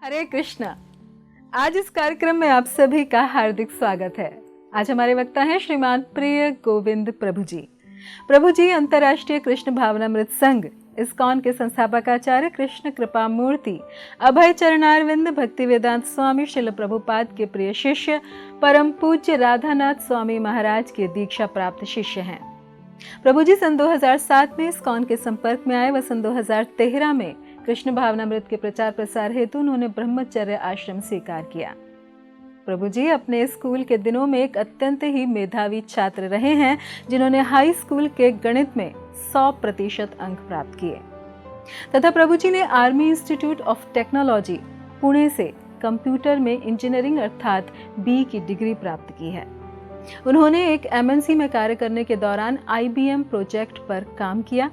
हरे कृष्णा। आज इस कार्यक्रम में आप सभी का हार्दिक स्वागत है। आज हमारे वक्ता हैं श्रीमान प्रिय गोविंद प्रभु जी। प्रभु जी अंतर्राष्ट्रीय कृष्ण भावनामृत संघ इस्कॉन के संस्थापक आचार्य कृष्ण कृपा मूर्ति अभय चरणारविंद भक्ति वेदांत स्वामी श्रील प्रभुपाद के प्रिय शिष्य परम पूज्य राधानाथ स्वामी महाराज के दीक्षा प्राप्त शिष्य हैं। प्रभु जी सन 2007 में इस्कॉन के संपर्क में आए व सन 2013 में कृष्ण भावनामृत के प्रचार प्रसार हेतु उन्होंने ब्रह्मचर्य आश्रम स्वीकार किया। प्रभु जी अपने स्कूल के दिनों में एक अत्यंत ही मेधावी छात्र रहे हैं, जिन्होंने हाई स्कूल के गणित में 100% अंक प्राप्त किए तथा प्रभु जी ने army institute of technology Pune से कंप्यूटर में इंजीनियरिंग अर्थात बी की डिग्री प्राप्त की है। उन्होंने एक एमएनसी में कार्य करने के दौरान IBM प्रोजेक्ट पर काम किया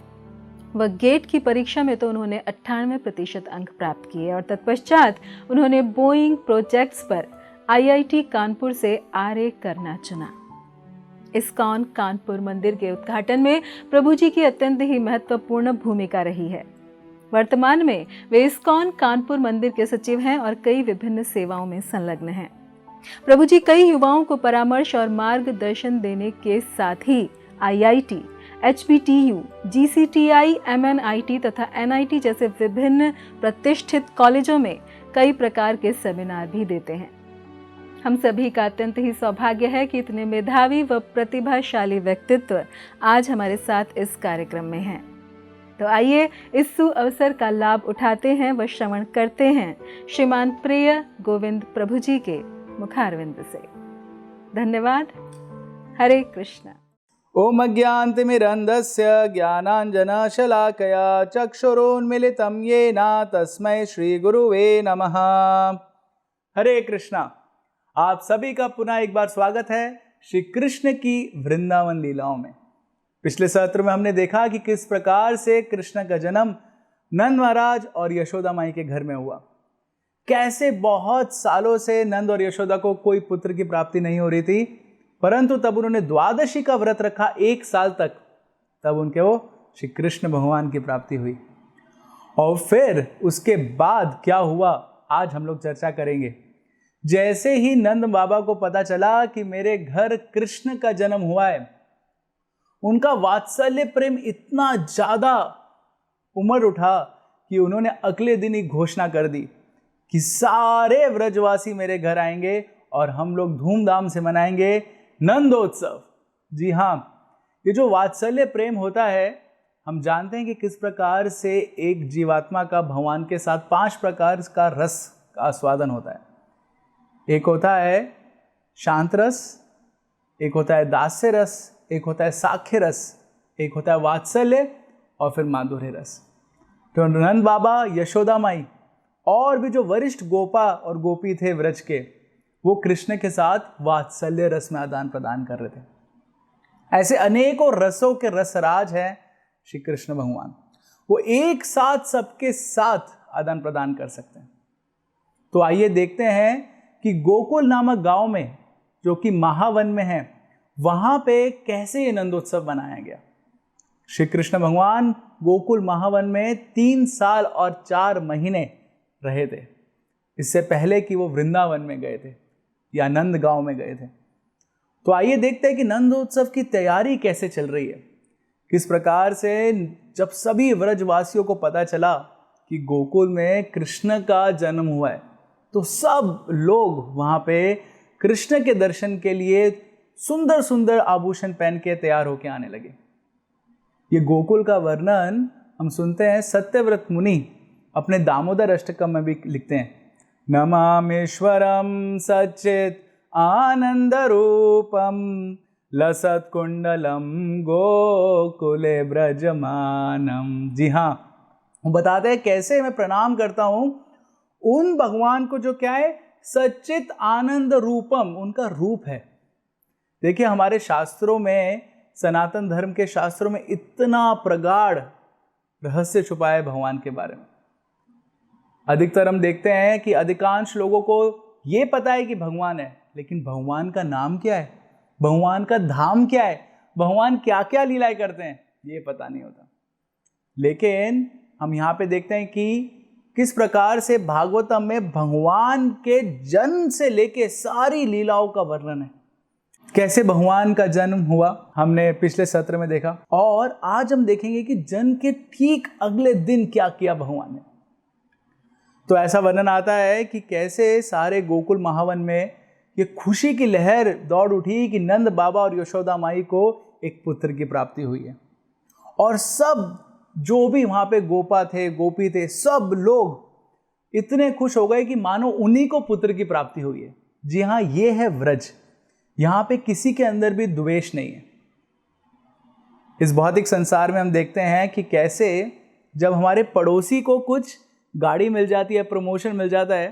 व गेट की परीक्षा में तो उन्होंने 98% अंक प्राप्त किए और तत्पश्चात उन्होंने बोइंग प्रोजेक्ट्स पर IIT कानपुर से RA करना चुना। इस्कॉन कानपुर मंदिर के उद्घाटन में प्रभु जी की अत्यंत ही महत्वपूर्ण भूमिका रही है। वर्तमान में वे इस्कॉन कानपुर मंदिर के सचिव हैं और कई विभिन्न सेवाओं में संलग्न हैं। प्रभु जी कई युवाओं को परामर्श और मार्गदर्शन देने के साथ ही IIT, HBTU, GCTI, MNIT तथा NIT जैसे विभिन्न प्रतिष्ठित कॉलेजों में कई प्रकार के सेमिनार भी देते हैं। हम सभी का अत्यंत ही सौभाग्य है कि इतने मेधावी व प्रतिभाशाली व्यक्तित्व आज हमारे साथ इस कार्यक्रम में हैं। तो आइए इस सुअवसर का लाभ उठाते हैं व श्रवण करते हैं श्रीमान प्रिय गोविंद प्रभु जी के मुखारविंद से। धन्यवाद। हरे कृष्णा। ओम अज्ञानतिमिरन्धस्य ज्ञानाञ्जनशलाकया चक्षुरुन्मीलितं येन तस्मै श्रीगुरुवे नमः। हरे कृष्णा। आप सभी का पुनः एक बार स्वागत है श्री कृष्ण की वृंदावन लीलाओं में। पिछले सत्र में हमने देखा कि किस प्रकार से कृष्ण का जन्म नंद महाराज और यशोदा माई के घर में हुआ। कैसे बहुत सालों से नंद और यशोदा को कोई पुत्र की प्राप्ति नहीं हो रही थी, परंतु तब उन्होंने द्वादशी का व्रत रखा 1 साल तक, तब उनके वो श्री कृष्ण भगवान की प्राप्ति हुई। और फिर उसके बाद क्या हुआ आज हम लोग चर्चा करेंगे। जैसे ही नंद बाबा को पता चला कि मेरे घर कृष्ण का जन्म हुआ है, उनका वात्सल्य प्रेम इतना ज्यादा उमड़ उठा कि उन्होंने अगले दिन ही घोषणा कर दी कि सारे व्रजवासी मेरे घर आएंगे और हम लोग धूमधाम से मनाएंगे नंदोत्सव। जी हाँ, ये जो वात्सल्य प्रेम होता है, हम जानते हैं कि किस प्रकार से एक जीवात्मा का भगवान के साथ 5 प्रकार का रस का आस्वादन होता है। एक होता है शांत रस, एक होता है दास्य रस, एक होता है साख्य रस, एक होता है वात्सल्य और फिर माधुर्य रस। तो नंद बाबा, यशोदा माई और भी जो वरिष्ठ गोपा और गोपी थे व्रज के, वो कृष्ण के साथ वात्सल्य रस में आदान प्रदान कर रहे थे। ऐसे अनेकों रसों के रसराज हैं श्री कृष्ण भगवान। वो एक साथ सबके साथ आदान प्रदान कर सकते हैं। तो आइए देखते हैं कि गोकुल नामक गांव में, जो कि महावन में है, वहां पे कैसे ये नंदोत्सव मनाया गया। श्री कृष्ण भगवान गोकुल महावन में 3 साल और 4 महीने रहे थे, इससे पहले कि वो वृंदावन में गए थे या नंद गांव में गए थे। तो आइए देखते हैं कि नंदोत्सव की तैयारी कैसे चल रही है। किस प्रकार से जब सभी व्रजवासियों को पता चला कि गोकुल में कृष्ण का जन्म हुआ है, तो सब लोग वहां पे कृष्ण के दर्शन के लिए सुंदर सुंदर आभूषण पहन के तैयार होके आने लगे। ये गोकुल का वर्णन हम सुनते हैं सत्यव्रत मुनि अपने दामोदर अष्टकम में भी लिखते हैं। नमामीश्वरम सच्चित आनंद रूपम लसत कुंडलम गोकुले ब्रजमानम। जी हाँ, वो बताते हैं कैसे मैं प्रणाम करता हूँ उन भगवान को जो क्या है, सच्चित आनंद रूपम, उनका रूप है। देखिए हमारे शास्त्रों में, सनातन धर्म के शास्त्रों में इतना प्रगाढ़ रहस्य छुपा है भगवान के बारे में। अधिकतर हम देखते हैं कि अधिकांश लोगों को ये पता है कि भगवान है, लेकिन भगवान का नाम क्या है, भगवान का धाम क्या है, भगवान क्या क्या लीलाएं करते हैं, ये पता नहीं होता। लेकिन हम यहाँ पे देखते हैं कि किस प्रकार से भागवतम में भगवान के जन्म से लेके सारी लीलाओं का वर्णन है। कैसे भगवान का जन्म हुआ हमने पिछले सत्र में देखा, और आज हम देखेंगे कि जन्म के ठीक अगले दिन क्या किया भगवान ने। तो ऐसा वर्णन आता है कि कैसे सारे गोकुल महावन में ये खुशी की लहर दौड़ उठी कि नंद बाबा और यशोदा माई को एक पुत्र की प्राप्ति हुई है। और सब जो भी वहां पे गोपा थे, गोपी थे, सब लोग इतने खुश हो गए कि मानो उन्हीं को पुत्र की प्राप्ति हुई है। जी हाँ, ये है व्रज। यहां पे किसी के अंदर भी द्वेष नहीं है। इस भौतिक संसार में हम देखते हैं कि कैसे जब हमारे पड़ोसी को कुछ गाड़ी मिल जाती है, प्रमोशन मिल जाता है,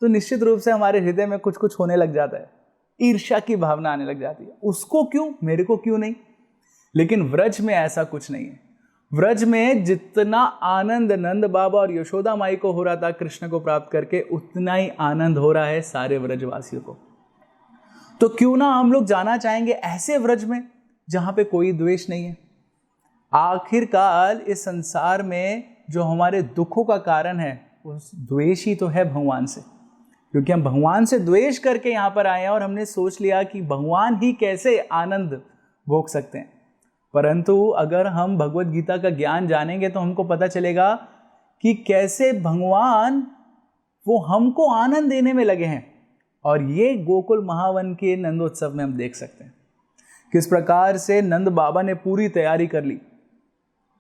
तो निश्चित रूप से हमारे हृदय में कुछ कुछ होने लग जाता है, ईर्ष्या की भावना आने लग जाती है। उसको क्यों, मेरे को क्यों नहीं। लेकिन व्रज में ऐसा कुछ नहीं है। व्रज में जितना आनंद नंद बाबा और यशोदा माई को हो रहा था कृष्ण को प्राप्त करके, उतना ही आनंद हो रहा है सारे व्रजवासियों को। तो क्यों ना हम लोग जाना चाहेंगे ऐसे व्रज में जहां पे कोई द्वेष नहीं है। आखिरकार इस संसार में जो हमारे दुखों का कारण है वो द्वेष ही तो है भगवान से, क्योंकि हम भगवान से द्वेष करके यहाँ पर आए हैं और हमने सोच लिया कि भगवान ही कैसे आनंद भोग सकते हैं। परंतु अगर हम भगवत गीता का ज्ञान जानेंगे तो हमको पता चलेगा कि कैसे भगवान वो हमको आनंद देने में लगे हैं। और ये गोकुल महावन के नंदोत्सव में हम देख सकते हैं किस प्रकार से नंद बाबा ने पूरी तैयारी कर ली।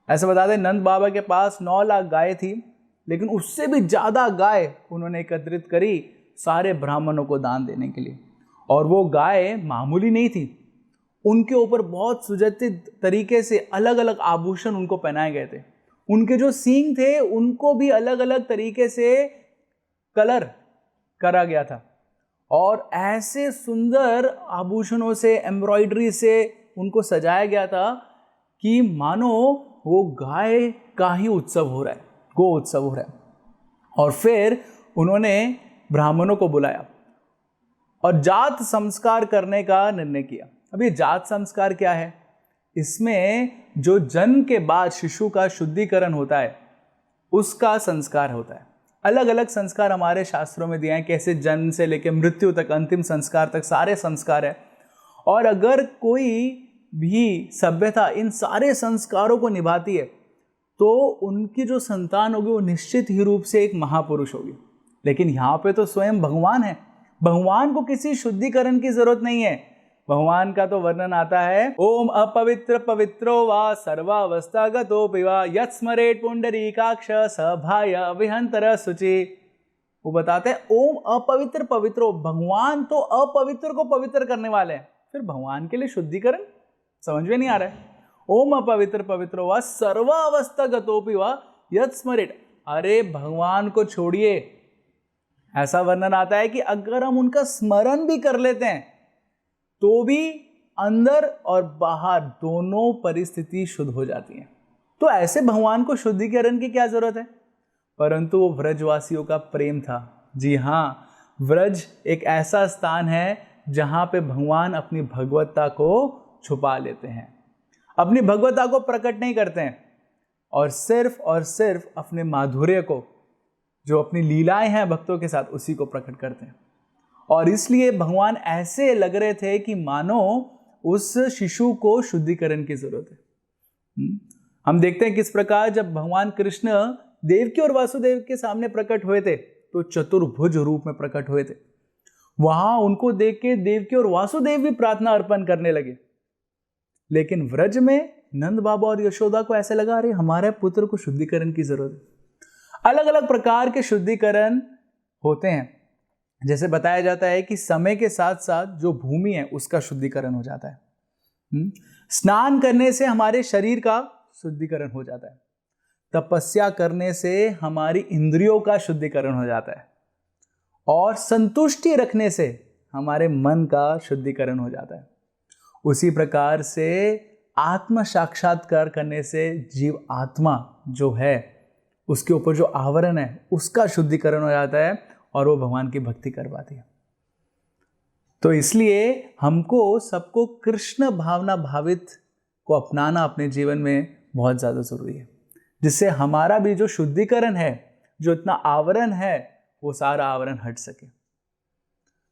ऐसा बता दें, नंद बाबा के पास 9 लाख गाय थी, लेकिन उससे भी ज़्यादा गाय उन्होंने एकत्रित करी सारे ब्राह्मणों को दान देने के लिए। और वो गाय मामूली नहीं थी, उनके ऊपर बहुत सुसज्जित तरीके से अलग अलग आभूषण उनको पहनाए गए थे। उनके जो सींग थे उनको भी अलग अलग तरीके से कलर करा गया था, और ऐसे सुंदर आभूषणों से, एम्ब्रॉयडरी से उनको सजाया गया था कि मानो वो गाय का ही उत्सव हो रहा है, गो उत्सव हो रहा है। और फिर उन्होंने ब्राह्मणों को बुलाया और जात संस्कार करने का निर्णय किया। अब ये जात संस्कार क्या है? इसमें जो जन्म के बाद शिशु का शुद्धिकरण होता है उसका संस्कार होता है। अलग अलग संस्कार हमारे शास्त्रों में दिए हैं, कैसे जन्म से लेकर मृत्यु तक, अंतिम संस्कार तक सारे संस्कार है। और अगर कोई भी सभ्यता इन सारे संस्कारों को निभाती है तो उनकी जो संतान होगी वो निश्चित ही रूप से एक महापुरुष होगी। लेकिन यहाँ पे तो स्वयं भगवान है, भगवान को किसी शुद्धिकरण की जरूरत नहीं है। भगवान का तो वर्णन आता है, ओम अपवित्र पवित्रो वा सर्वावस्थागतोऽपि वा यत्स्मरेत् पुंडरीकाक्ष सभाय विहंतर शुचि। वो बताते हैं ओम अपवित्र पवित्रो, भगवान तो अपवित्र को पवित्र करने वाले हैं। फिर भगवान के लिए शुद्धिकरण समझ में नहीं आ रहा है। ओम अपवित्र पवित्रो वा सर्वावस्थागतोऽपि वा यत्स्मरेत्, अरे भगवान को छोड़िए, ऐसा वर्णन आता है कि अगर हम उनका स्मरण भी कर लेते हैं तो भी अंदर और बाहर दोनों परिस्थिति शुद्ध हो जाती है। तो ऐसे भगवान को शुद्धिकरण की क्या जरूरत है? परंतु वो व्रजवासियों का प्रेम था। जी हाँ, व्रज एक ऐसा स्थान है जहां पे भगवान अपनी भगवत्ता को छुपा लेते हैं, अपनी भगवत्ता को प्रकट नहीं करते हैं, और सिर्फ अपने माधुर्य को, जो अपनी लीलाएं हैं भक्तों के साथ, उसी को प्रकट करते हैं। और इसलिए भगवान ऐसे लग रहे थे कि मानो उस शिशु को शुद्धिकरण की जरूरत है। हम देखते हैं किस प्रकार जब भगवान कृष्ण देवकी और वासुदेव के सामने प्रकट हुए थे तो चतुर्भुज रूप में प्रकट हुए थे। वहां उनको देख के देवकी और वासुदेव भी प्रार्थना अर्पण करने लगे। लेकिन व्रज में नंद बाबा और यशोदा को ऐसे लगा, अरे हमारे पुत्र को शुद्धिकरण की जरूरत है। अलग अलग प्रकार के शुद्धिकरण होते हैं। जैसे बताया जाता है कि समय के साथ साथ जो भूमि है उसका शुद्धिकरण हो जाता है। स्नान करने से हमारे शरीर का शुद्धिकरण हो जाता है। तपस्या करने से हमारी इंद्रियों का शुद्धिकरण हो जाता है और संतुष्टि रखने से हमारे मन का शुद्धिकरण हो जाता है। उसी प्रकार से आत्म साक्षात्कार करने से जीव आत्मा जो है उसके ऊपर जो आवरण है उसका शुद्धिकरण हो जाता है और वो भगवान की भक्ति कर पाती है। तो इसलिए हमको सबको कृष्ण भावना भावित को अपनाना अपने जीवन में बहुत ज़्यादा ज़रूरी है, जिससे हमारा भी जो शुद्धिकरण है, जो इतना आवरण है, वो सारा आवरण हट सके।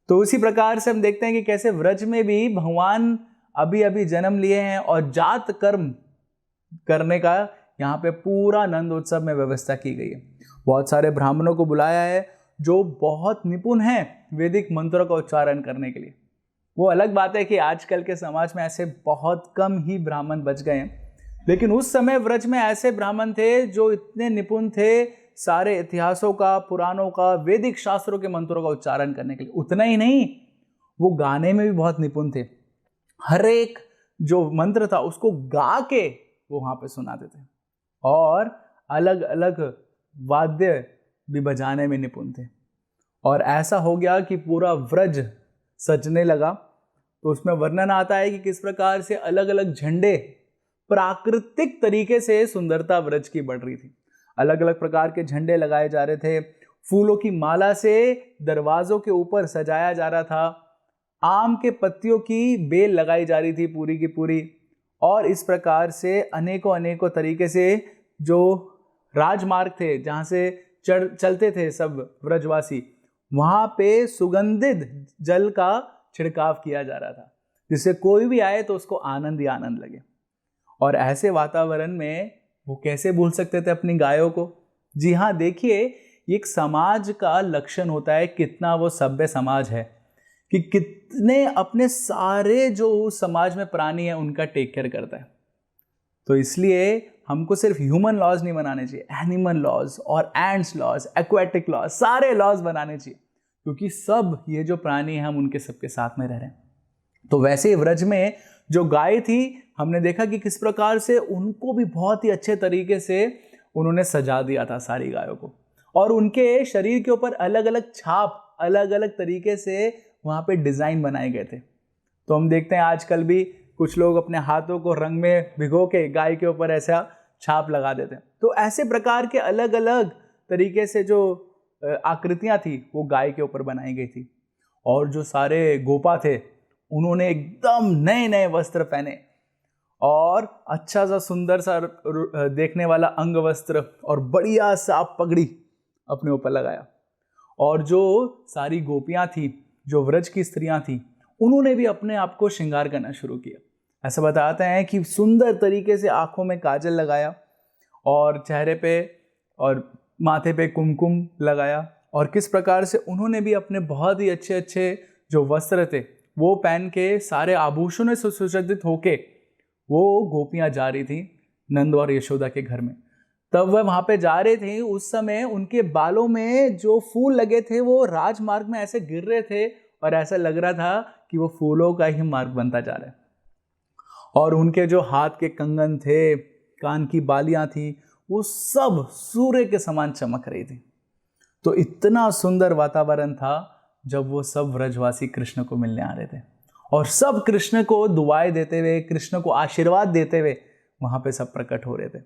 तो उसी प्रकार से हम देखते हैं कि कैसे व्रज में भी भगवान अभी अभी जन्म लिए हैं और जात कर्म करने का यहाँ पे पूरा नंद उत्सव में व्यवस्था की गई है। बहुत सारे ब्राह्मणों को बुलाया है जो बहुत निपुण हैं वैदिक मंत्रों का उच्चारण करने के लिए। वो अलग बात है कि आजकल के समाज में ऐसे बहुत कम ही ब्राह्मण बच गए हैं, लेकिन उस समय व्रज में ऐसे ब्राह्मण थे जो इतने निपुण थे सारे इतिहासों का, पुराणों का, वैदिक शास्त्रों के मंत्रों का उच्चारण करने के लिए। उतना ही नहीं, वो गाने में भी बहुत निपुण थे। हर एक जो मंत्र था उसको गा के वो वहाँ पे सुनाते थे और अलग अलग वाद्य भी बजाने में निपुण थे। और ऐसा हो गया कि पूरा व्रज सजने लगा। तो उसमें वर्णन आता है कि किस प्रकार से अलग अलग झंडे प्राकृतिक तरीके से सुंदरता व्रज की बढ़ रही थी। अलग अलग प्रकार के झंडे लगाए जा रहे थे, फूलों की माला से दरवाजों के ऊपर सजाया जा रहा था, आम के पत्तियों की बेल लगाई जा रही थी पूरी की पूरी। और इस प्रकार से अनेकों अनेकों तरीके से जो राजमार्ग थे जहाँ से चलते थे सब व्रजवासी, वहाँ पे सुगंधित जल का छिड़काव किया जा रहा था, जिससे कोई भी आए तो उसको आनंद ही आनंद लगे। और ऐसे वातावरण में वो कैसे भूल सकते थे अपनी गायों को। जी हाँ, देखिए, एक समाज का लक्षण होता है कितना वो सभ्य समाज है, कि कितने अपने सारे जो समाज में प्राणी है उनका टेक केयर करता है। तो इसलिए हमको सिर्फ ह्यूमन लॉज नहीं बनाने चाहिए, एनिमल लॉज और एंड्स लॉज, एक्वेटिक लॉज, सारे लॉज बनाने चाहिए, क्योंकि सब ये जो प्राणी हैं हम उनके सबके साथ में रह रहे हैं। तो वैसे ही व्रज में जो गाय थी, हमने देखा कि किस प्रकार से उनको भी बहुत ही अच्छे तरीके से उन्होंने सजा दिया था सारी गायों को, और उनके शरीर के ऊपर अलग अलग छाप, अलग अलग तरीके से वहाँ पे डिज़ाइन बनाए गए थे। तो हम देखते हैं आजकल भी कुछ लोग अपने हाथों को रंग में भिगो के गाय के ऊपर ऐसा छाप लगा देते हैं। तो ऐसे प्रकार के अलग अलग तरीके से जो आकृतियाँ थी वो गाय के ऊपर बनाई गई थी। और जो सारे गोपा थे उन्होंने एकदम नए नए वस्त्र पहने और अच्छा सा सुंदर सा देखने वाला अंग वस्त्र और बढ़िया सा पगड़ी अपने ऊपर लगाया। और जो सारी गोपियाँ थी, जो व्रज की स्त्रियाँ थी, उन्होंने भी अपने आप को श्रृंगार करना शुरू किया। ऐसा बताते हैं कि सुंदर तरीके से आँखों में काजल लगाया और चेहरे पे और माथे पे कुमकुम लगाया, और किस प्रकार से उन्होंने भी अपने बहुत ही अच्छे अच्छे जो वस्त्र थे वो पहन के सारे आभूषणों से सुसज्जित होके वो गोपियाँ जा रही थी नंद और यशोदा के घर में। तब वह वहाँ पे जा रहे थे, उस समय उनके बालों में जो फूल लगे थे वो राजमार्ग में ऐसे गिर रहे थे और ऐसा लग रहा था कि वो फूलों का ही मार्ग बनता जा रहा है। और उनके जो हाथ के कंगन थे, कान की बालियां थी, वो सब सूर्य के समान चमक रही थी। तो इतना सुंदर वातावरण था जब वो सब व्रजवासी कृष्ण को मिलने आ रहे थे, और सब कृष्ण को दुआएं देते हुए, कृष्ण को आशीर्वाद देते हुए वहाँ पे सब प्रकट हो रहे थे।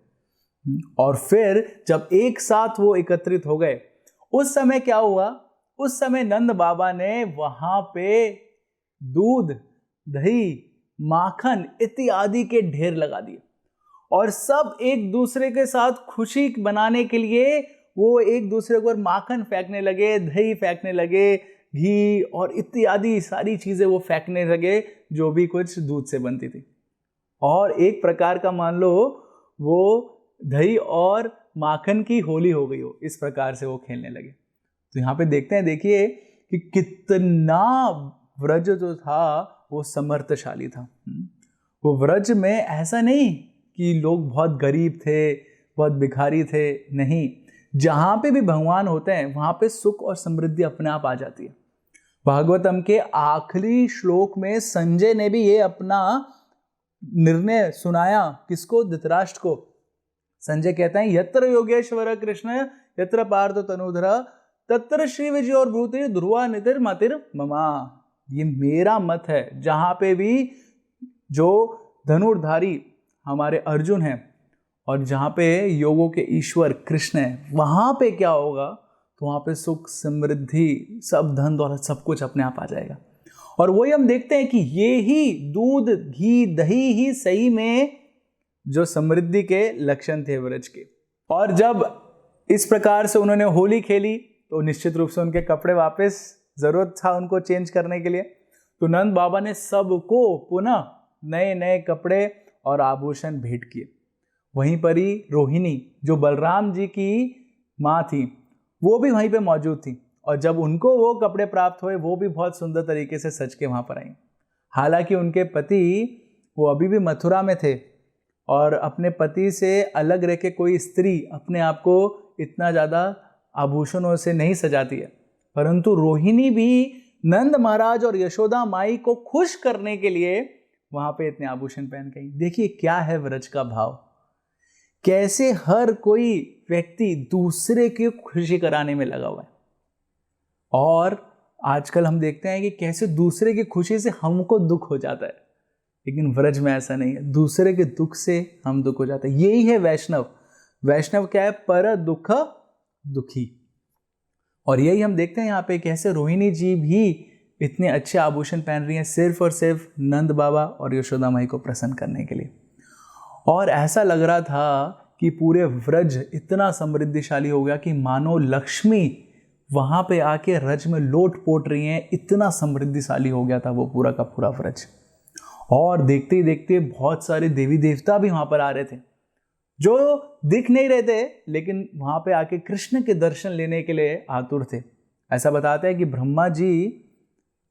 और फिर जब एक साथ वो एकत्रित हो गए, उस समय क्या हुआ, उस समय नंद बाबा ने वहाँ पे दूध, दही, माखन इत्यादि के ढेर लगा दिए, और सब एक दूसरे के साथ खुशी बनाने के लिए वो एक दूसरे को माखन फेंकने लगे, दही फेंकने लगे, घी और इत्यादि सारी चीज़ें वो फेंकने लगे जो भी कुछ दूध से बनती थी। और एक प्रकार का मान लो वो दही और माखन की होली हो गई हो, इस प्रकार से वो खेलने लगे। तो यहाँ पे देखते हैं, देखिए कि कितना व्रज जो था वो समर्थशाली था। वो व्रज में ऐसा नहीं कि लोग बहुत गरीब थे, बहुत भिखारी थे, नहीं, जहाँ पे भी भगवान होते हैं वहाँ पे सुख और समृद्धि अपने आप आ जाती है। भागवतम के आखिरी श्लोक में संजय ने भी ये अपना निर्णय सुनाया, किसको? धृतराष्ट्र को। संजय कहता है यत्र योगेश्वर कृष्ण यत्र पार्थ तनुधर तत्र श्री विजय और भूति ध्रुवा नितिर मतिर ममा। ये मेरा मत है, जहां पे भी जो धनुर्धारी हमारे अर्जुन हैं और जहां पे योगों के ईश्वर कृष्ण है, वहां पे क्या होगा, तो वहां पे सुख समृद्धि सब धन दौलत सब कुछ अपने आप आ जाएगा। और वही हम देखते हैं कि ये ही दूध घी दही ही सही में जो समृद्धि के लक्षण थे व्रज के। और जब इस प्रकार से उन्होंने होली खेली तो निश्चित रूप से उनके कपड़े वापस जरूरत था उनको चेंज करने के लिए, तो नंद बाबा ने सबको पुनः नए नए कपड़े और आभूषण भेंट किए। वहीं पर ही रोहिणी जो बलराम जी की माँ थी वो भी वहीं पे मौजूद थी, और जब उनको वो कपड़े प्राप्त हुए वो भी बहुत सुंदर तरीके से सज के वहाँ पर आई। हालांकि उनके पति वो अभी भी मथुरा में थे और अपने पति से अलग रह के कोई स्त्री अपने आप को इतना ज़्यादा आभूषणों से नहीं सजाती है, परंतु रोहिणी भी नंद महाराज और यशोदा माई को खुश करने के लिए वहाँ पे इतने आभूषण पहन के आई। देखिए क्या है व्रज का भाव, कैसे हर कोई व्यक्ति दूसरे की खुशी कराने में लगा हुआ है। और आजकल हम देखते हैं कि कैसे दूसरे की खुशी से हमको दुख हो जाता है, लेकिन व्रज में ऐसा नहीं है, दूसरे के दुख से हम दुख हो जाते हैं। यही है वैष्णव। वैष्णव क्या है, पर दुख दुखी। और यही हम देखते हैं यहाँ पे कैसे रोहिणी जी भी इतने अच्छे आभूषण पहन रही हैं सिर्फ और सिर्फ नंद बाबा और यशोदा माई को प्रसन्न करने के लिए। और ऐसा लग रहा था कि पूरे व्रज इतना समृद्धिशाली हो गया कि मानो लक्ष्मी वहाँ पे आके रज में लोट पोट रही हैं, इतना समृद्धिशाली हो गया था वो पूरा का पूरा व्रज। और देखते ही देखते बहुत सारे देवी देवता भी वहाँ पर आ रहे थे जो दिख नहीं रहे थे, लेकिन वहाँ पे आके कृष्ण के दर्शन लेने के लिए आतुर थे। ऐसा बताते हैं कि ब्रह्मा जी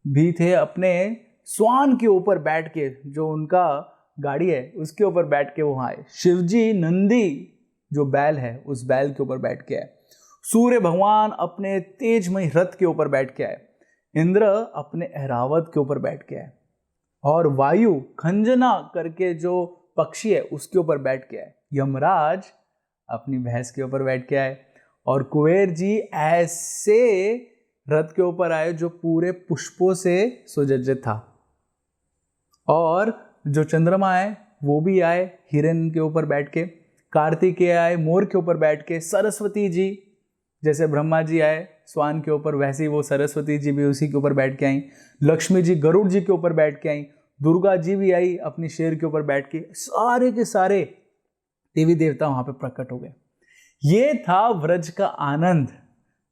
भी थे, अपने स्वान के ऊपर बैठ के, जो उनका गाड़ी है उसके ऊपर बैठ के वहाँ आए। शिवजी नंदी जो बैल है उस बैल के ऊपर बैठ के आए। सूर्य भगवान अपने तेजमय रथ के ऊपर बैठ के आए। इंद्र अपने ऐरावत के ऊपर बैठ के आए। और वायु खंजना करके जो पक्षी है उसके ऊपर बैठ के आए। यमराज अपनी भैंस के ऊपर बैठ के आए। और कुबेर जी ऐसे रथ के ऊपर आए जो पूरे पुष्पों से सुसज्जित था। और जो चंद्रमा है वो भी आए हिरण के ऊपर बैठ के। कार्तिकेय आए मोर के ऊपर बैठ के। सरस्वती जी जैसे ब्रह्मा जी आए स्वान के ऊपर, वैसे ही वो सरस्वती जी भी उसी के ऊपर बैठ के आई। लक्ष्मी जी गरुड़ जी के ऊपर बैठ के आई। दुर्गा जी भी आई अपनी शेर के ऊपर बैठ के। सारे के सारे देवी देवता वहां पे प्रकट हो गए। ये था व्रज का आनंद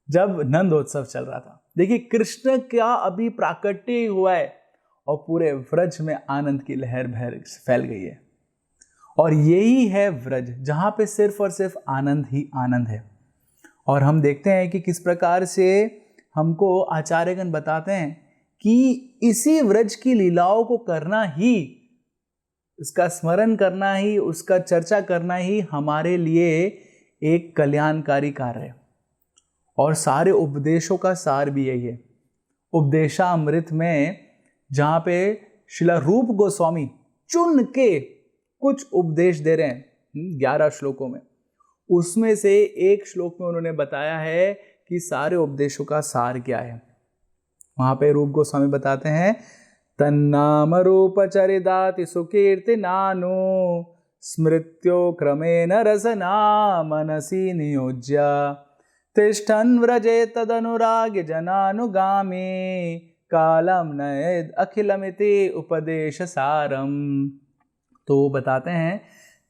जब नंदोत्सव चल रहा था। देखिए कृष्ण क्या अभी प्राकट्य हुआ है और पूरे व्रज में आनंद की लहर फैल गई है। और यही है व्रज, जहां पे सिर्फ और सिर्फ आनंद ही आनंद है। और हम देखते हैं कि किस प्रकार से हमको आचार्यगण बताते हैं कि इसी व्रज की लीलाओं को करना ही, इसका स्मरण करना ही, उसका चर्चा करना ही हमारे लिए एक कल्याणकारी कार्य है। और सारे उपदेशों का सार भी यही है। उपदेशामृत में जहाँ पे श्रील रूप गोस्वामी चुन के कुछ उपदेश दे रहे हैं 11 श्लोकों में, उसमें से एक श्लोक में उन्होंने बताया है कि सारे उपदेशों का सार क्या है। वहाँ पे रूप गोस्वामी बताते हैं, तन्नाम रूप चरिदाति सुकीर्ति नानु स्मृत्यो क्रमेण रसना मनसी नियोज्य तिष्ठन् व्रजे तदनुराग जनानुगामी कालम नयेद अखिलमिति उपदेश सारम। तो बताते हैं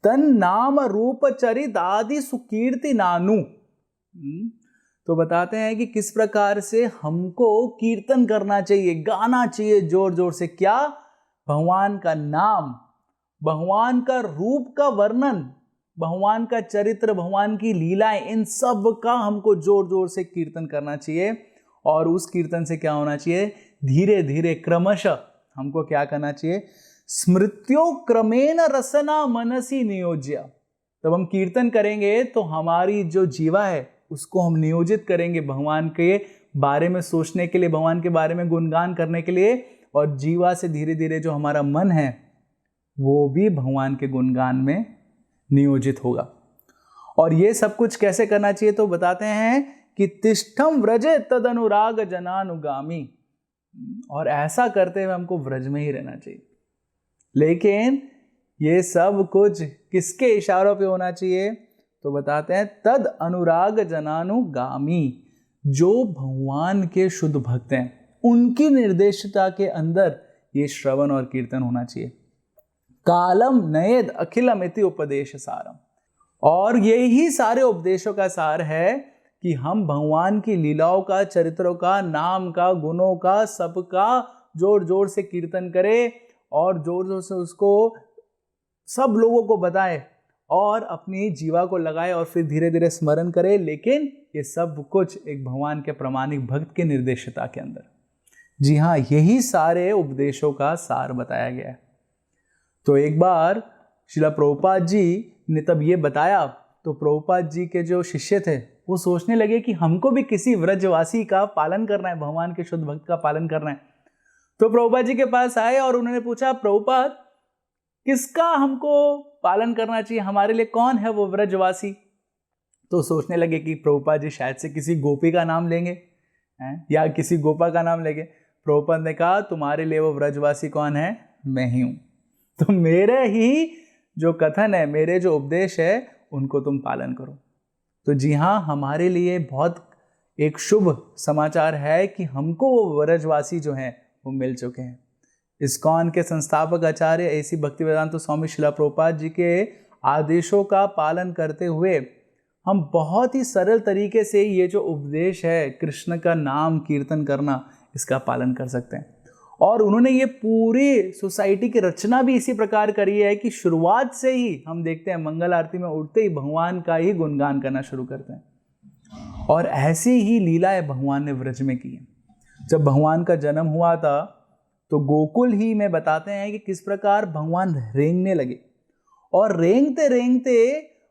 तन नाम रूप चरित आदि सुकीर्ति नानु। तो बताते हैं कि किस प्रकार से हमको कीर्तन करना चाहिए, गाना चाहिए जोर जोर से। क्या? भगवान का नाम, भगवान का रूप का वर्णन, भगवान का चरित्र, भगवान की लीलाएं, इन सब का हमको जोर जोर से कीर्तन करना चाहिए। और उस कीर्तन से क्या होना चाहिए? धीरे धीरे क्रमशः हमको क्या करना चाहिए? स्मृत्यो क्रमेण रसना मनसी नियोज्य। तब हम कीर्तन करेंगे तो हमारी जो जीवा है उसको हम नियोजित करेंगे भगवान के बारे में सोचने के लिए, भगवान के बारे में गुणगान करने के लिए। और जीवा से धीरे धीरे जो हमारा मन है वो भी भगवान के गुणगान में नियोजित होगा। और ये सब कुछ कैसे करना चाहिए तो बताते हैं कि तिष्ठम व्रजे तद अनुराग जनानुगामी, और ऐसा करते हुए हमको व्रज में ही रहना चाहिए। लेकिन ये सब कुछ किसके इशारों पे होना चाहिए तो बताते हैं तद अनुराग जनानुगामी, जो भगवान के शुद्ध भक्त हैं उनकी निर्देशिता के अंदर ये श्रवण और कीर्तन होना चाहिए। कालम नयेद अखिलम इति उपदेश सारम, और यही सारे उपदेशों का सार है कि हम भगवान की लीलाओं का, चरित्रों का, नाम का, गुणों का, सबका जोर जोर से कीर्तन करें और जोर जोर से उसको सब लोगों को बताए और अपनी जीवा को लगाए और फिर धीरे धीरे स्मरण करें। लेकिन ये सब कुछ एक भगवान के प्रामाणिक भक्त के निर्देशिता के अंदर। जी हाँ, यही सारे उपदेशों का सार बताया गया है। तो एक बार श्रीला प्रभुपाद जी ने तब ये बताया तो प्रभुपाद जी के जो शिष्य थे वो सोचने लगे कि हमको भी किसी व्रजवासी का पालन करना है, भगवान के शुद्ध भक्त का पालन करना है। तो प्रभुपाद जी के पास आए और उन्होंने पूछा, प्रभुपाद किसका हमको पालन करना चाहिए, हमारे लिए कौन है वो व्रजवासी? तो सोचने लगे कि प्रभुपाद जी शायद से किसी गोपी का नाम लेंगे या किसी गोपा का नाम लेंगे। प्रभुपाद ने कहा, तुम्हारे लिए वो व्रजवासी कौन है? मैं ही हूं। तो मेरे ही जो कथन है, मेरे जो उपदेश है, उनको तुम पालन करो। तो जी हाँ, हमारे लिए बहुत एक शुभ समाचार है कि हमको वो व्रजवासी जो हैं वो मिल चुके हैं। इस्कॉन के संस्थापक आचार्य ऐसी भक्ति वेदांत स्वामी श्रीला प्रभुपाद जी के आदेशों का पालन करते हुए हम बहुत ही सरल तरीके से ये जो उपदेश है कृष्ण का नाम कीर्तन करना, इसका पालन कर सकते हैं। और उन्होंने ये पूरी सोसाइटी की रचना भी इसी प्रकार करी है कि शुरुआत से ही हम देखते हैं मंगल आरती में उठते ही भगवान का ही गुणगान करना शुरू करते हैं। और ऐसी ही लीलाएं भगवान ने व्रज में की है। जब भगवान का जन्म हुआ था तो गोकुल ही में बताते हैं कि किस प्रकार भगवान रेंगने लगे, और रेंगते रेंगते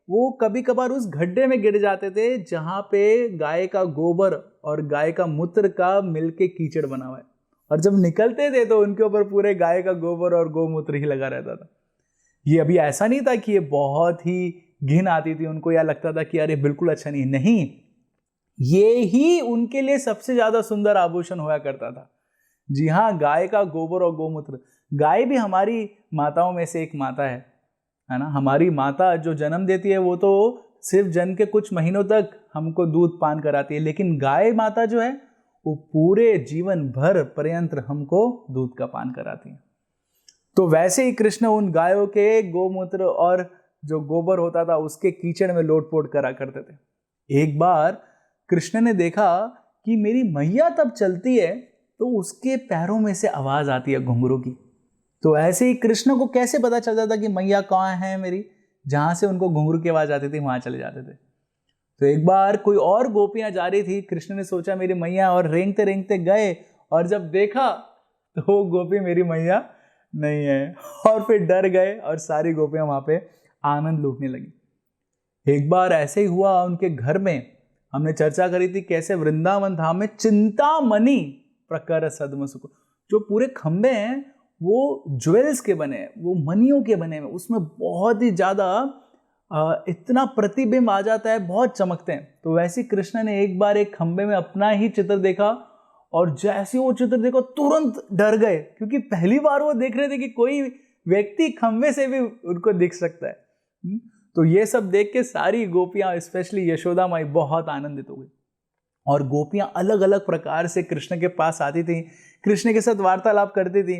वो कभी कभार उस गड्ढे में गिर जाते थे जहाँ पे गाय का गोबर और गाय का मूत्र का मिलके कीचड़ बना हुआ है, और जब निकलते थे तो उनके ऊपर पूरे गाय का गोबर और गोमूत्र ही लगा रहता था। ये अभी ऐसा नहीं था कि ये बहुत ही घिन आती थी उनको, या लगता था कि अरे बिल्कुल अच्छा नहीं, ये ही उनके लिए सबसे ज्यादा सुंदर आभूषण हुआ करता था। जी हाँ, गाय का गोबर और गोमूत्र। गाय भी हमारी माताओं में से एक माता है ना। हमारी माता जो जन्म देती है वो तो सिर्फ जन्म के कुछ महीनों तक हमको दूध पान कराती है, लेकिन गाय माता जो है वो पूरे जीवन भर पर्यंत हमको दूध का पान कराती है। तो वैसे ही कृष्ण उन गायों के गोमूत्र और जो गोबर होता था उसके कीचड़ में लोटपोट करा करते थे। एक बार कृष्ण ने देखा कि मेरी मैया तब चलती है तो उसके पैरों में से आवाज आती है घुंघरू की। तो ऐसे ही कृष्ण को कैसे पता चल जाता कि मैया कहाँ है मेरी, जहां से उनको घुंघरू की आवाज आती थी वहां चले जाते थे। तो एक बार कोई और गोपियां जा रही थी, कृष्ण ने सोचा मेरी मैया, और रेंगते रेंगते गए और जब देखा तो वो गोपी मेरी मैया नहीं है, और फिर डर गए और सारी गोपियां वहां पे आनंद लूटने लगी। एक बार ऐसे ही हुआ उनके घर में, हमने चर्चा करी थी कैसे वृंदावन धाम में चिंतामणि प्रकर सद्म सुख, जो पूरे खंबे हैं वो ज्वेल्स के बने हैं, वो मनियों के बने हैं, उसमें बहुत ही ज्यादा इतना प्रतिबिंब आ जाता है, बहुत चमकते हैं। तो वैसे कृष्ण ने एक बार एक खंबे में अपना ही चित्र देखा, और जैसे वो चित्र देखो तुरंत डर गए, क्योंकि पहली बार वो देख रहे थे कि कोई व्यक्ति खंबे से भी उनको दिख सकता है। तो ये सब देख के सारी गोपियां, स्पेशली यशोदा माई, बहुत आनंदित हो गई। और गोपियां अलग अलग प्रकार से कृष्ण के पास आती थी, कृष्ण के साथ वार्तालाप करती थी।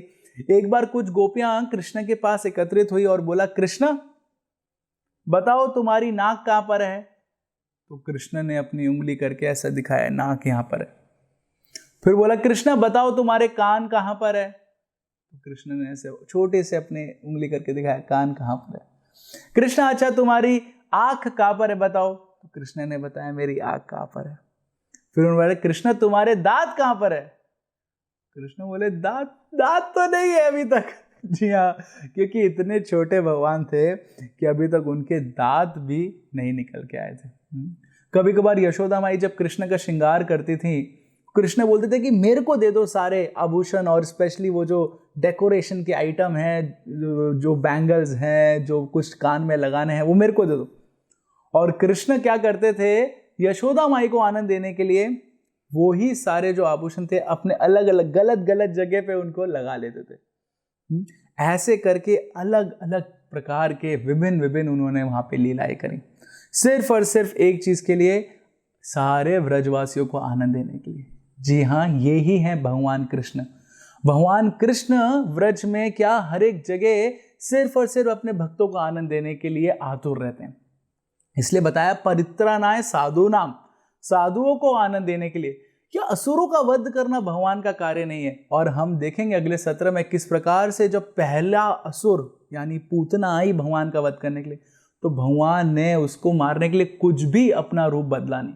एक बार कुछ गोपियां कृष्ण के पास एकत्रित हुई और बोला, कृष्ण बताओ तुम्हारी नाक कहां पर है? तो कृष्ण ने अपनी उंगली करके ऐसा दिखाया, नाक यहां पर है। फिर बोला, कृष्ण बताओ तुम्हारे कान कहां पर है? तो कृष्ण ने ऐसे छोटे से अपनी उंगली करके दिखाया, कान कहां पर है। कृष्ण अच्छा तुम्हारी आंख कहां पर है बताओ? तो कृष्ण ने बताया, मेरी आंख कहां पर है। फिर उन्होंने बोला, कृष्ण तुम्हारे दांत कहां पर है? कृष्ण बोले, दांत तो नहीं है अभी तक। जी हाँ, क्योंकि इतने छोटे भगवान थे कि अभी तक उनके दांत भी नहीं निकल के आए थे। कभी कभार यशोदा माई जब कृष्ण का श्रृंगार करती थी, कृष्ण बोलते थे कि मेरे को दे दो सारे आभूषण, और स्पेशली वो जो डेकोरेशन के आइटम हैं, जो बैंगल्स हैं, जो कुछ कान में लगाने हैं, वो मेरे को दे दो। और कृष्ण क्या करते थे, यशोदा माई को आनंद देने के लिए वो ही सारे जो आभूषण थे अपने अलग अलग गलत गलत जगह पे उनको लगा लेते थे। ऐसे करके अलग अलग प्रकार के विभिन्न विभिन्न उन्होंने वहां पे लीलाएं करी, सिर्फ और सिर्फ एक चीज के लिए, सारे ब्रजवासियों को आनंद देने के लिए। जी हाँ, ये ही है भगवान कृष्ण। भगवान कृष्ण व्रज में क्या हर एक जगह सिर्फ और सिर्फ अपने भक्तों को आनंद देने के लिए आतुर रहते हैं। इसलिए बताया परित्राणाय साधु नाम, साधुओं को आनंद देने के लिए। क्या असुरों का वध करना भगवान का कार्य नहीं है? और हम देखेंगे अगले सत्र में किस प्रकार से जब पहला असुर यानी पूतना आई भगवान का वध करने के लिए, तो भगवान ने उसको मारने के लिए कुछ भी अपना रूप बदला नहीं,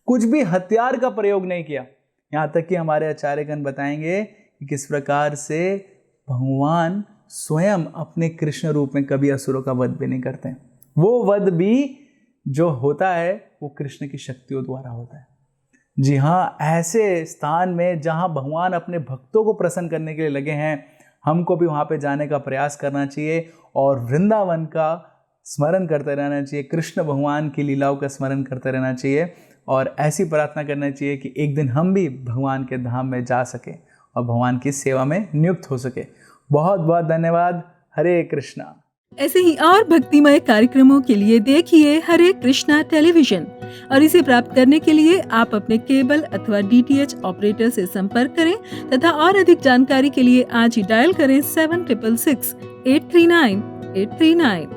कुछ भी हथियार का प्रयोग नहीं किया। यहाँ तक कि हमारे आचार्यगण बताएंगे कि किस प्रकार से भगवान स्वयं अपने कृष्ण रूप में कभी असुरों का वध भी नहीं करते। वो वध भी जो होता है वो कृष्ण की शक्तियों द्वारा होता है। जी हाँ, ऐसे स्थान में जहाँ भगवान अपने भक्तों को प्रसन्न करने के लिए लगे हैं, हमको भी वहाँ पे जाने का प्रयास करना चाहिए और वृंदावन का स्मरण करते रहना चाहिए, कृष्ण भगवान की लीलाओं का स्मरण करते रहना चाहिए और ऐसी प्रार्थना करना चाहिए कि एक दिन हम भी भगवान के धाम में जा सके और भगवान की सेवा में नियुक्त हो सके। बहुत बहुत धन्यवाद। हरे कृष्णा। ऐसे ही और भक्तिमय कार्यक्रमों के लिए देखिए हरे कृष्णा टेलीविजन और इसे प्राप्त करने के लिए आप अपने केबल अथवा DTH ऑपरेटर से संपर्क करें तथा और अधिक जानकारी के लिए आज ही डायल करें 7666 839 839।